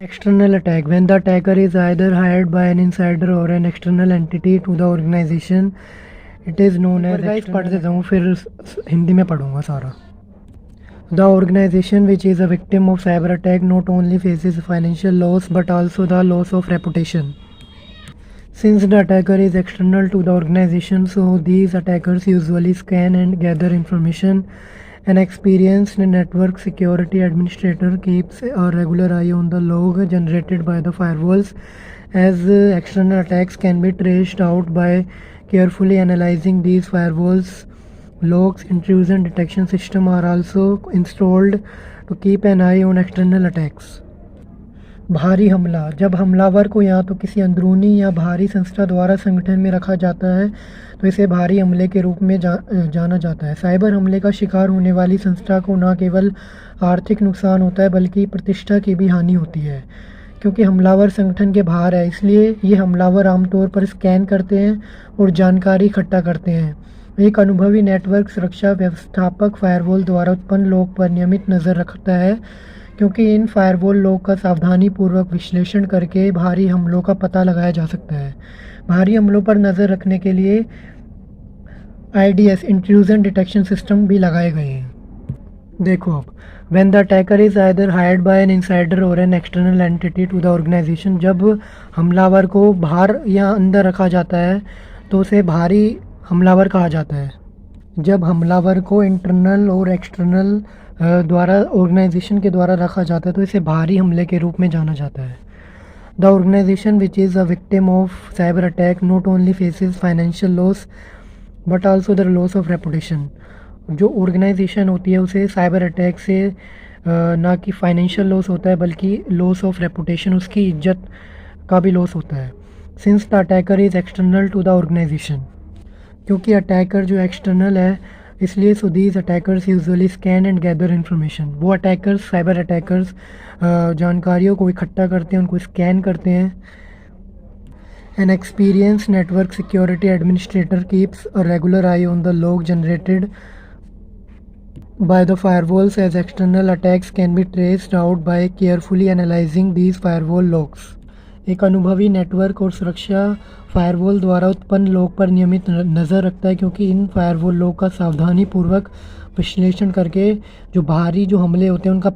External attack: when the attacker is either hired by an insider or an external entity to the organization, it is known as guys पढ़ देता हूँ फिर हिंदी में पढ़ूंगा सारा. The organization which is a victim of cyber attack not only faces financial loss but also the loss of reputation. Since the attacker is external to the organization, so these attackers usually scan and gather information. An experienced network security administrator keeps a regular eye on the log generated by the firewalls, as external attacks can be traced out by carefully analyzing these firewalls. Logs intrusion detection system are also installed to keep an eye on external attacks. भारी हमला: जब हमलावर को या तो किसी अंदरूनी या बाहरी संस्था द्वारा संगठन में रखा जाता है तो इसे भारी हमले के रूप में जाना जाता है. साइबर हमले का शिकार होने वाली संस्था को न केवल आर्थिक नुकसान होता है बल्कि प्रतिष्ठा की भी हानि होती है. क्योंकि हमलावर संगठन के बाहर है, इसलिए ये हमलावर आमतौर पर स्कैन करते हैं और जानकारी इकट्ठा करते हैं. एक अनुभवी नेटवर्क सुरक्षा व्यवस्थापक फायरवॉल द्वारा उत्पन्न लॉग पर नियमित नज़र रखता है, क्योंकि इन फायरवॉल लॉग का सावधानीपूर्वक विश्लेषण करके भारी हमलों का पता लगाया जा सकता है. भारी हमलों पर नज़र रखने के लिए IDS इंट्रूजन डिटेक्शन सिस्टम भी लगाए गए हैं. देखो अब, when the attacker is either hired by an insider or an external entity to the organization, जब हमलावर को बाहर या अंदर रखा जाता है तो उसे भारी हमलावर कहा जाता है. जब हमलावर को इंटरनल और एक्सटर्नल द्वारा ऑर्गेनाइजेशन के द्वारा रखा जाता है तो इसे भारी हमले के रूप में जाना जाता है. The organisation which is a victim of cyber attack not only faces financial loss but also the loss of reputation. जो ऑर्गेनाइजेशन होती है उसे साइबर अटैक से ना कि फाइनेंशियल लॉस होता है बल्कि लॉस ऑफ रेपुटेशन, उसकी इज्जत का भी लॉस होता है. Since the attacker is external to the organisation, क्योंकि अटैकर जो एक्सटर्नल है इसलिए so these attackers usually scan and gather information. वो अटैकर्स, साइबर अटैकर्स जानकारियों को इकट्ठा करते हैं, उनको स्कैन करते हैं. An experience network security administrator keeps a regular eye on the log generated by the firewalls, as external attacks can be traced out by carefully analyzing these firewall logs. एक अनुभवी नेटवर्क और सुरक्षा firewall द्वारा उत्पन्न log पर नियमित नज़र रखता है, क्योंकि इन फायरवॉल लॉग का सावधानीपूर्वक विश्लेषण करके जो बाहरी जो हमले होते हैं उनका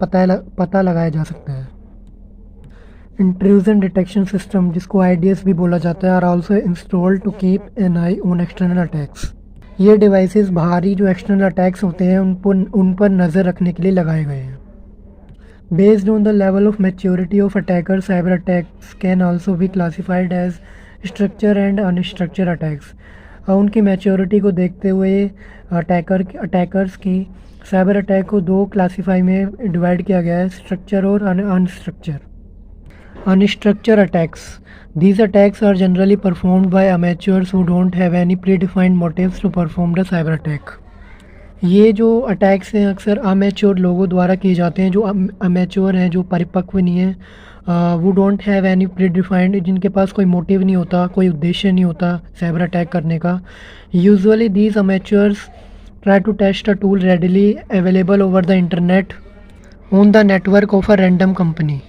पता लगाया जा सकता है. इंट्रूजन डिटेक्शन सिस्टम, जिसको IDS भी बोला जाता है, are also installed to keep an eye on external attacks. ये डिवाइसेस बाहरी जो एक्सटर्नल अटैक्स होते हैं उन पर नज़र रखने के लिए लगाए गए हैं. Based on the level of maturity of attacker, cyber attacks can also be classified as structure and unstructure attacks. उनकी मैच्योरिटी को देखते हुए अटैकर्स की साइबर अटैक को दो क्लासीफाई में डिवाइड किया गया है, स्ट्रक्चर और unstructured. Unstructured attacks. These attacks are generally performed by amateurs who don't have any predefined motives to perform the cyber attack. ये जो अटैक्स हैं अक्सर अमेच्योर लोगों द्वारा किए जाते हैं, जो अमेच्योर हैं, जो परिपक्व नहीं हैं, वो डोंट हैव एनी प्रीडिफाइंड, जिनके पास कोई मोटिव नहीं होता, कोई उद्देश्य नहीं होता साइबर अटैक करने का. Usually these amateurs try to test a tool readily available over the internet on the network of a random company.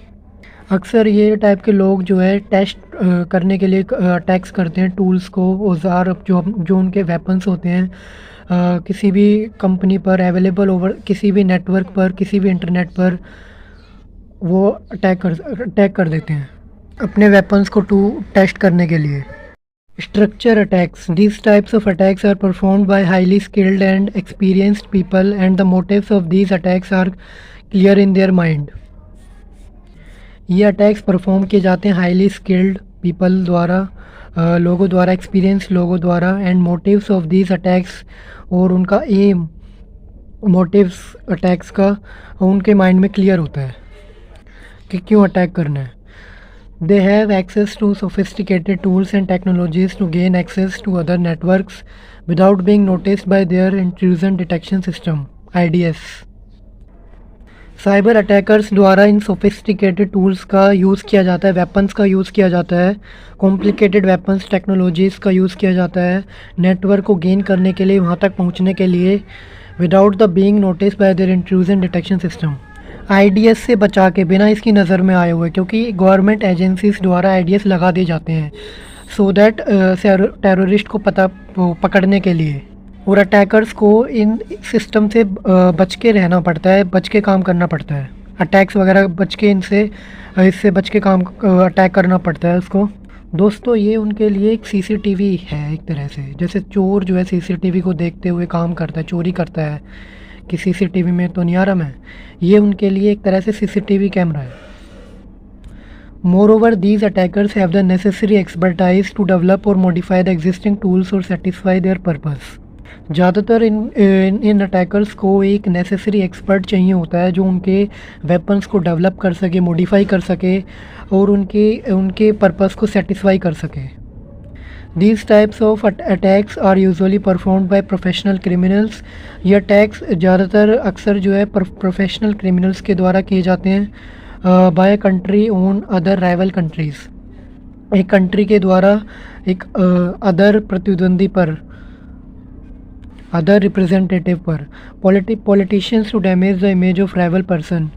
अक्सर ये टाइप के लोग जो है टेस्ट करने के लिए अटैक्स करते हैं टूल्स को, औजार जो उनके वेपन्स होते हैं, किसी भी कंपनी पर अवेलेबल ओवर किसी भी नेटवर्क पर, किसी भी इंटरनेट पर वो अटैक कर देते हैं अपने वेपन्स को टेस्ट करने के लिए. Structure attacks. These types of attacks are performed by highly skilled and experienced people and the motives of these attacks are clear in their mind. ये अटैक्स परफॉर्म किए जाते हैं हाईली स्किल्ड पीपल द्वारा, लोगों द्वारा, एक्सपीरियंस लोगों द्वारा, and motives of these attacks, और उनका एम, मोटिव्स अटैक्स का उनके माइंड में क्लियर होता है कि क्यों अटैक करना है. They have access to sophisticated tools and technologies to gain access to other networks without being noticed by their intrusion detection system IDS. Cyber attackers द्वारा इन सोफिस्टिकेटेड टूल्स का यूज़ किया जाता है, वेपन्स का यूज़ किया जाता है, कॉम्प्लिकेटेड वेपन्स टेक्नोलॉजीज़ का यूज़ किया जाता है नेटवर्क को गेन करने के लिए, वहाँ तक पहुँचने के लिए, without the being notice bye their intrusion detection system. IDs से बचा के बिना इसकी नज़र में आए हुए, क्योंकि गवर्नमेंट एजेंसीज द्वारा आईडीएस लगा दिए जाते हैं सो दैट टेररिस्ट को पकड़ने के लिए, और अटैकर्स को इन सिस्टम से बच के रहना पड़ता है, बच के काम करना पड़ता है, अटैक्स वगैरह बच के इससे बच के काम अटैक करना पड़ता है उसको। दोस्तों ये उनके लिए एक सीसीटीवी है एक तरह से, जैसे चोर जो है सीसीटीवी को देखते हुए काम करता है, चोरी करता है कि सीसीटीवी में तो नहीं आ रहा मैं, ये उनके लिए एक तरह से सीसीटीवी कैमरा है। Moreover, these attackers have the necessary expertise to develop or modify the existing tools or satisfy their purpose. ज़्यादातर इन अटैकर्स को एक नेसेसरी एक्सपर्ट चाहिए होता है जो उनके वेपन्स को डेवलप कर सके, मॉडिफाई कर सके और उनके पर्पस को सेटिस्फाई कर सके। These types of attacks are usually performed by professional criminals. ये अटैक्स ज़्यादातर अक्सर जो है प्रोफेशनल क्रिमिनल्स के द्वारा किए जाते हैं by country on other rival countries. एक कंट्री के द्वारा एक अदर प्रतिद्वंदी पर, अदर रिप्रेजेंटेटिव पर। Politicians to damage the image of rival person.